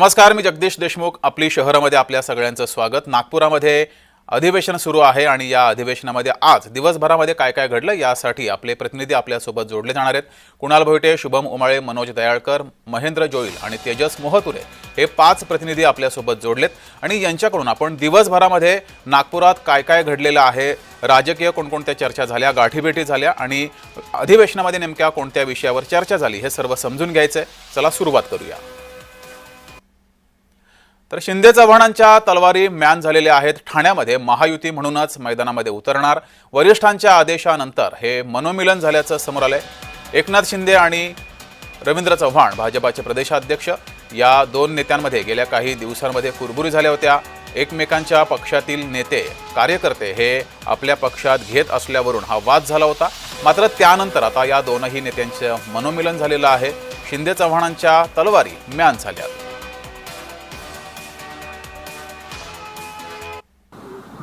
नमस्कार, मी जगदीश देशमुख. आपली शहरामध्ये आपल्या सगळ्यांचं स्वागत. नागपुरामध्ये अधिवेशन सुरू आहे आणि या अधिवेशनामध्ये आज दिवसभरामध्ये काय काय घडलं यासाठी आपले प्रतिनिधी आपल्यासोबत जोडले जाणार आहेत. कुणाल भोईटे, शुभम उमाळे, मनोज दयाळकर, महेंद्र जोईल आणि तेजस मोहतुरे हे 5 प्रतिनिधी आपल्यासोबत जोडलेत आणि यांच्याकडून आपण दिवसभरामध्ये नागपुरात काय काय घडलेलं आहे, राजकीय कोणकोणत्या चर्चा झाल्या, गाठीभेटी झाल्या आणि अधिवेशनामध्ये नेमक्या कोणत्या विषयावर चर्चा झाली हे सर्व समजून घ्यायचंय. चला सुरुवात करूया. तर शिंदे चव्हाणांच्या तलवारी म्यान झालेल्या आहेत. ठाण्यामध्ये महायुती म्हणूनच मैदानामध्ये उतरणार. वरिष्ठांच्या आदेशानंतर हे मनोमिलन झाल्याचं समोर आलंय. एकनाथ शिंदे आणि रवींद्र चव्हाण भाजपाचे प्रदेशाध्यक्ष या 2 नेत्यांमध्ये गेल्या काही दिवसांमध्ये कुरबुरी झाल्या होत्या. एकमेकांच्या पक्षातील नेते कार्यकर्ते हे आपल्या पक्षात घेत असल्यावरून हा वाद झाला होता. मात्र त्यानंतर आता या दोनही नेत्यांचं मनोमिलन झालेलं आहे. शिंदे चव्हाणांच्या तलवारी म्यान झाल्या.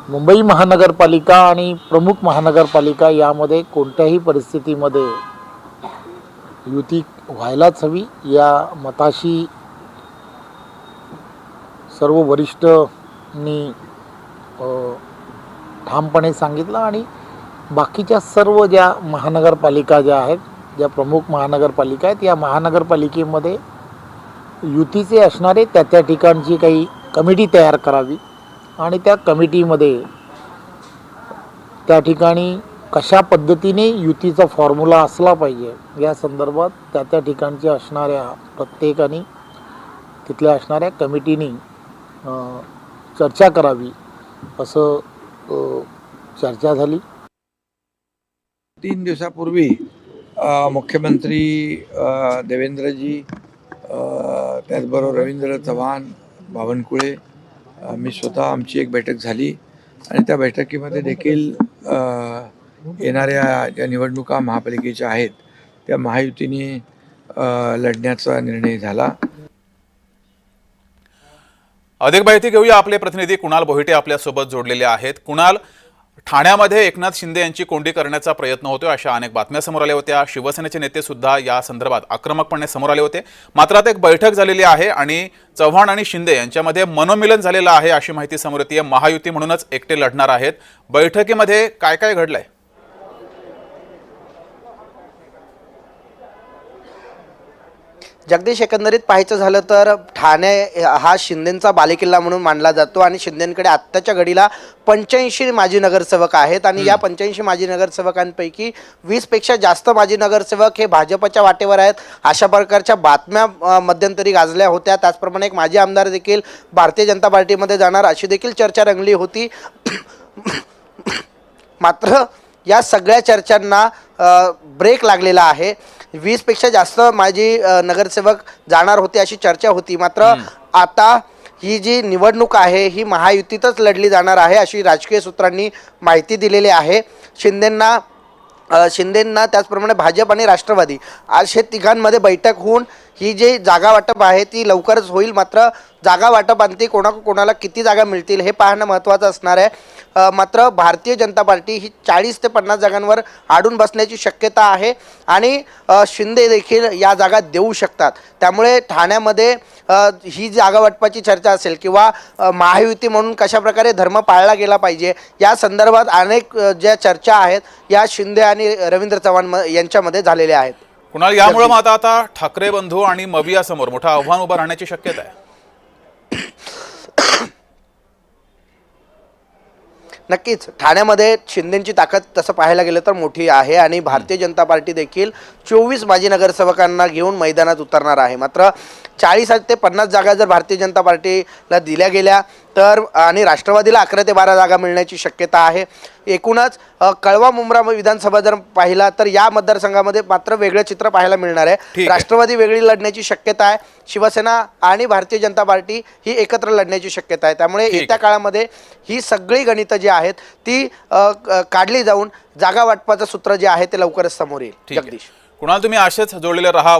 मुंबई महानगरपालिका आणि प्रमुख महानगरपालिका यामध्ये कोणत्याही परिस्थितीमध्ये युती व्हायलाच हवी या मताशी सर्व वरिष्ठांनी ठामपणे सांगितलं आणि बाकीच्या सर्व ज्या महानगरपालिका ज्या आहेत, ज्या प्रमुख महानगरपालिका आहेत, या महानगरपालिकेमध्ये युतीचे असणारे त्या ठिकाणची काही कमिटी तयार करावी आणि त्या कमिटीमध्ये त्या ठिकाणी कशा पद्धतीने युतीचा फॉर्म्युला असला पाहिजे या संदर्भात त्या ठिकाणच्या असणाऱ्या प्रत्येकाने तिथल्या असणाऱ्या कमिटीनी चर्चा करावी असं चर्चा झाली. 3 दिवसापूर्वी मुख्यमंत्री देवेंद्रजी, त्याचबरोबर रवींद्र चव्हाण, बावनकुळे, मी स्वतः आमची एक बैठक झाली आणि त्या बैठकीमध्ये देखील येणाऱ्या ज्या निवडणुका महापालिकेच्या आहेत त्या महायुतीने लढण्याचा निर्णय झाला. अधिक माहिती घेऊया. आपले प्रतिनिधी कुणाल भोईटे आपल्यासोबत जोडलेले आहेत. कुणाल, ठाण्यामध्ये एकनाथ शिंदे यांची कोंडी करण्याचा प्रयत्न होतोय अशा अनेक बातम्या समोर आल्या होत्या. शिवसेनेचे नेते सुद्धा या संदर्भात आक्रमकपणे समोर आले होते. मात्र आता एक बैठक झालेली आहे आणि चव्हाण आणि शिंदे यांच्यामध्ये मनोमिलन झालेलं आहे अशी माहिती समोर येते. महायुती म्हणूनच एकटे लढणार आहेत. बैठकीमध्ये काय काय घडलंय? जगदीश, एकंदरीत पाहायचं झालं तर ठाणे हा शिंदेंचा बालेकिल्ला म्हणून मानला जातो आणि शिंदेंकडे आत्ताच्या घडीला 85 माजी नगरसेवक आहेत आणि या 85 माजी नगरसेवकांपैकी 20पेक्षा जास्त माजी नगरसेवक हे भाजपच्या वाटेवर आहेत अशा प्रकारच्या बातम्या मध्यंतरी गाजल्या होत्या. त्याचप्रमाणे एक माजी आमदार देखील भारतीय जनता पार्टीमध्ये जाणार अशी देखील चर्चा रंगली होती. मात्र या सगळ्या चर्चांना ब्रेक लागलेला आहे. 20पेक्षा जास्त माजी नगरसेवक जाणार होते अशी चर्चा होती. मात्र आता ही जी निवडणूक आहे ही महायुतीतच लढली जाणार आहे अशी राजकीय सूत्रांनी माहिती दिलेली आहे. शिंदेंना त्याचप्रमाणे भाजप आणि राष्ट्रवादी आज हे तिघांमध्ये बैठक होऊन ही जी जागा वाटप आहे ती लवकरच होईल. मात्र जागा वाटपांती कोणाला किती जागा मिळतील हे पाहणं महत्त्वाचं असणार आहे. मात्र भारतीय जनता पार्टी ही 40 ते 50 जागांवर आडून बसण्याची शक्यता आहे आणि शिंदे देखील या जागा देऊ शकतात. त्यामुळे ठाण्यामध्ये ही जागा वाटपाची चर्चा असेल किंवा महायुती म्हणून कशाप्रकारे धर्म पाळला गेला पाहिजे या संदर्भात अनेक ज्या चर्चा आहेत या शिंदे आणि रवींद्र चव्हाण यांच्यामध्ये झालेल्या आहेत. कुणाल, यामुळे मग आता ठाकरे बंधू आणि मविया समोर मोठं आव्हान उभं राहण्याची शक्यता आहे. नक्कीच ठाण्यामध्ये शिंदेंची ताकद तसं पाहायला गेलं तर मोठी आहे आणि भारतीय जनता पार्टी देखील 24 माजी नगरसेवकांना घेऊन मैदानात उतरणार आहे. मात्र 40 ते 50 जागा जर भारतीय जनता पार्टीला दिल्या गेल्या तर आणि राष्ट्रवादीला 11 ते 12 जागा मिळण्याची शक्यता आहे. एकूणच कळवा मुंब्रा विधानसभा जर पाहिला तर या मतदारसंघामध्ये मात्र वेगळं चित्र पाहायला मिळणार आहे. राष्ट्रवादी वेगळी लढण्याची शक्यता आहे. शिवसेना आणि भारतीय जनता पार्टी ही एकत्र लढण्याची शक्यता आहे. त्यामुळे येत्या काळामध्ये ही सगळी गणितं जी आहेत ती काढली जाऊन जागा वाटपाचं सूत्र जे आहे ते लवकरच समोर येईल. जगदीश, कुणाल, तुम्ही असेच जोडलेले राहा.